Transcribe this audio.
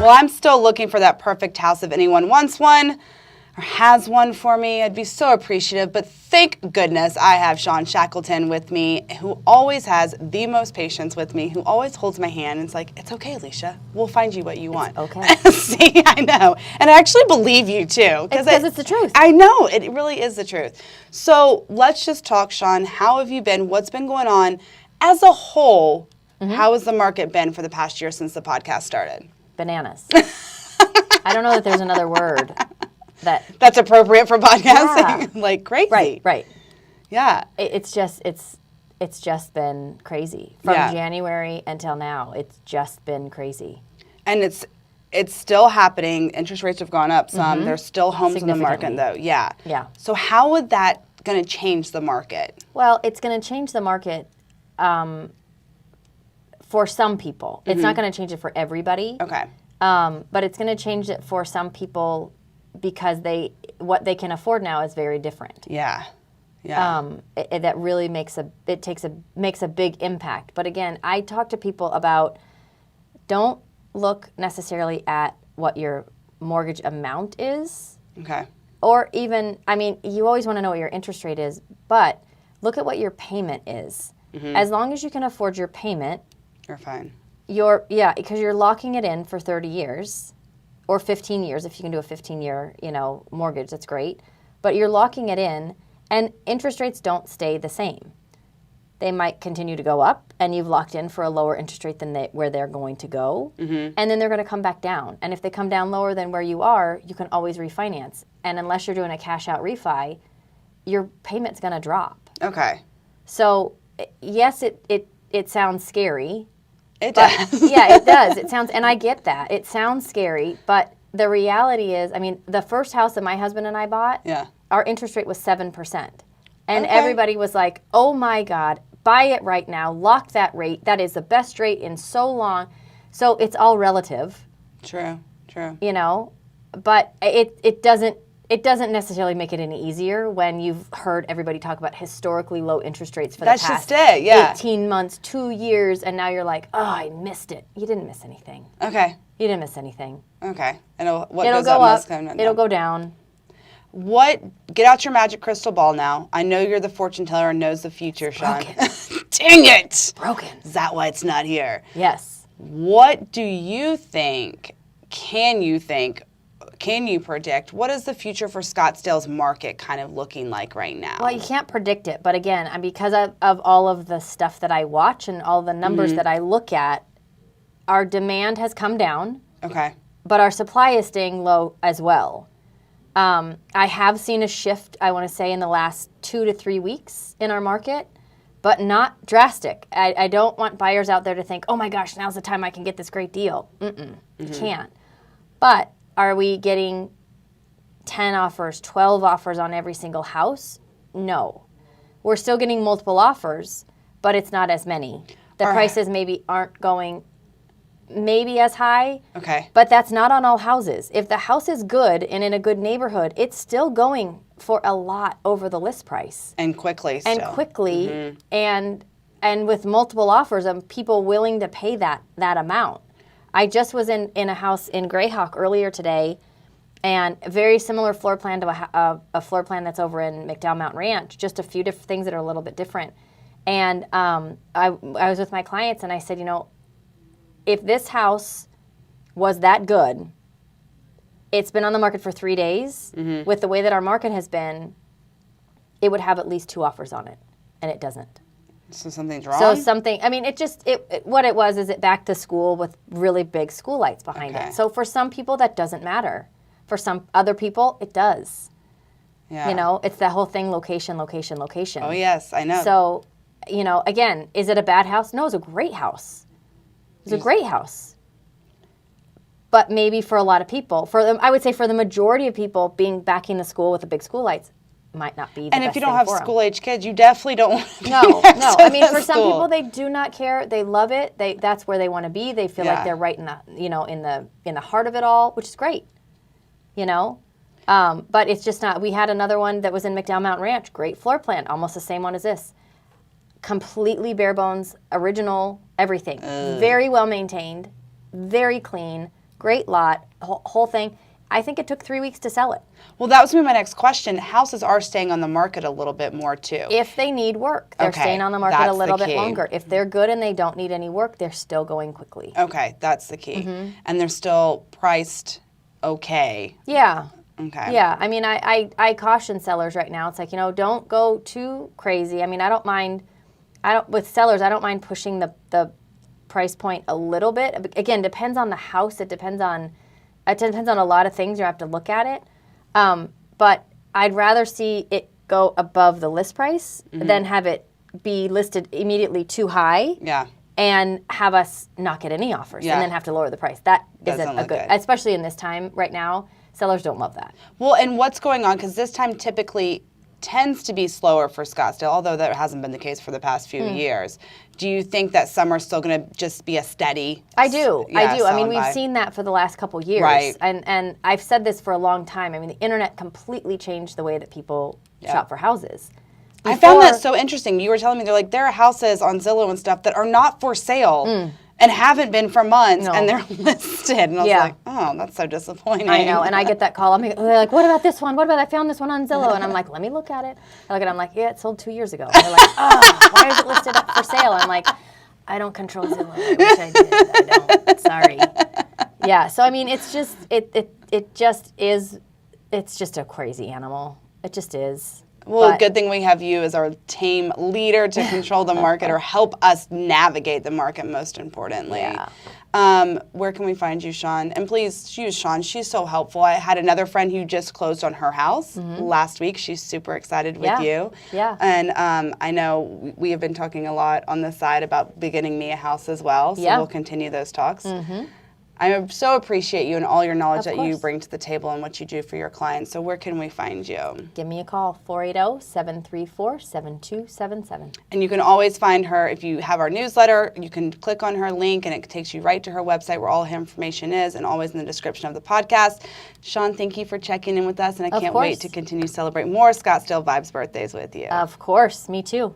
Well, I'm still looking for that perfect house. If anyone wants one or has one for me, I'd be so appreciative. But thank goodness I have Shawn Shackelton with me, who always has the most patience with me, who always holds my hand and is like, it's okay, Alicia. We'll find you what you want. Okay. See, I know. And I actually believe you, too. Because it's the truth. I know. It really is the truth. So let's just talk, Shawn. How have you been? What's been going on? As a whole, how has the market been for the past year since the podcast started? Bananas. I don't know that there's another word that's appropriate for podcasting. Yeah. Like crazy. Right. Yeah. It's just been crazy from January until now. It's just been crazy. And it's still happening. Interest rates have gone up some. There's still homes in the market though. Yeah. Yeah. So how would that going to change the market? Well, it's going to change the market for some people. It's not going to change it for everybody. Okay. But it's going to change it for some people because what they can afford now is very different. Yeah. Yeah. That really makes a big impact. But again, I talk to people about don't look necessarily at what your mortgage amount is. Okay. Or even, I mean, you always want to know what your interest rate is, but look at what your payment is. As long as you can afford your payment, you're fine. Because you're locking it in for 30 years or 15 years. If you can do a 15-year, mortgage, that's great. But you're locking it in, and interest rates don't stay the same. They might continue to go up, and you've locked in for a lower interest rate than where they're going to go, and then they're going to come back down. And if they come down lower than where you are, you can always refinance. And unless you're doing a cash-out refi, your payment's going to drop. Okay. So, yes, it sounds scary. It does. Yeah, it does. It sounds, and I get that. It sounds scary, but the reality is, I mean, the first house that my husband and I bought, our interest rate was 7%. And everybody was like, oh my God, buy it right now, lock that rate. That is the best rate in so long. So it's all relative. True. But it doesn't necessarily make it any easier when you've heard everybody talk about historically low interest rates for the past 18 months, 2 years, and now you're like, oh, I missed it. You didn't miss anything. Okay. You didn't miss anything. Okay. And what it'll goes go up. It'll go down. Get out your magic crystal ball now. I know you're the fortune teller and knows the future, Shawn. Broken. Dang it. Broken. Is that why it's not here? Yes. What do you think, can you predict, what is the future for Scottsdale's market kind of looking like right now? Well, you can't predict it. But again, because of all of the stuff that I watch and all the numbers that I look at, our demand has come down. Okay. But our supply is staying low as well. I have seen a shift, I want to say, in the last 2 to 3 weeks in our market, but not drastic. I don't want buyers out there to think, oh my gosh, now's the time I can get this great deal. You can't. But are we getting 10 offers, 12 offers on every single house? No. We're still getting multiple offers, but it's not as many. The prices maybe aren't going maybe as high. Okay. But that's not on all houses. If the house is good and in a good neighborhood, it's still going for a lot over the list price. And quickly still. And with multiple offers of people willing to pay that amount. I just was in a house in Greyhawk earlier today, and a very similar floor plan to a floor plan that's over in McDowell Mountain Ranch, just a few different things that are a little bit different. And I was with my clients, and I said, if this house was that good, it's been on the market for 3 days. With the way that our market has been, it would have at least 2 offers on it, and it doesn't. So something's wrong? What it was is it back to school with really big school lights behind it. So for some people, that doesn't matter. For some other people, it does. Yeah. It's that whole thing, location. Oh, yes, I know. So, again, is it a bad house? No, it's a great house. It's a great house. But maybe for a lot of people, I would say for the majority of people, backing the school with the big school lights might not be the best thing for them. And if you don't have school-age kids, you definitely don't want to No. I mean, for some people, they do not care. They love it. That's where they want to be. They feel like they're right in the in the heart of it all, which is great. But it's just not. We had another one that was in McDowell Mountain Ranch. Great floor plan, almost the same one as this. Completely bare bones, original, everything. Very well maintained, very clean, great lot, whole thing. I think it took 3 weeks to sell it. Well, that was gonna be my next question. Houses are staying on the market a little bit more too. If they need work, they're Okay, staying on the market that's a little the bit key. longer. If they're good and they don't need any work, they're still going quickly. Okay, that's the key. And they're still priced okay. Yeah. Okay. Yeah, I mean, I caution sellers right now. It's like, don't go too crazy. I mean, with sellers, I don't mind pushing the price point a little bit. Again, depends on the house. It depends on a lot of things. You have to look at it. But I'd rather see it go above the list price than have it be listed immediately too high. Yeah. And have us not get any offers and then have to lower the price. That isn't Doesn't a look good, good. especially in this time right now. Sellers don't love that. Well, and what's going on? Because this time typically tends to be slower for Scottsdale, although that hasn't been the case for the past few years. Do you think that summer's still going to just be a steady? I do. I do. I mean, we've by? seen that for the last couple years. Right. And I've said this for a long time. I mean, the internet completely changed the way that people shop for houses. I found that so interesting. You were telling me there are houses on Zillow and stuff that are not for sale and haven't been for months, and they're listed. And I was like, oh, that's so disappointing. I know, and I get that call. They're like, what about this one? What about I found this one on Zillow? And I'm like, let me look at it. I look at it, I'm like, yeah, it sold 2 years ago. And they're like, oh, why is it listed up for sale? I'm like, I don't control Zillow. I wish I did. I don't. Sorry. Yeah, so I mean, it's just, it just is, it's just a crazy animal. It just is. Well, good thing we have you as our team leader to control the market or help us navigate the market, most importantly. Yeah. Where can we find you, Shawn? And please use Shawn. She's so helpful. I had another friend who just closed on her house last week. She's super excited with you. Yeah. And I know we have been talking a lot on the side about beginning me a house as well. So we'll continue those talks. I so appreciate you and all your knowledge that you bring to the table and what you do for your clients. So where can we find you? Give me a call, 480-734-7277. And you can always find her if you have our newsletter. You can click on her link and it takes you right to her website where all her information is, and always in the description of the podcast. Shawn, thank you for checking in with us, and I can't wait to continue to celebrate more Scottsdale Vibes birthdays with you. Of course, me too.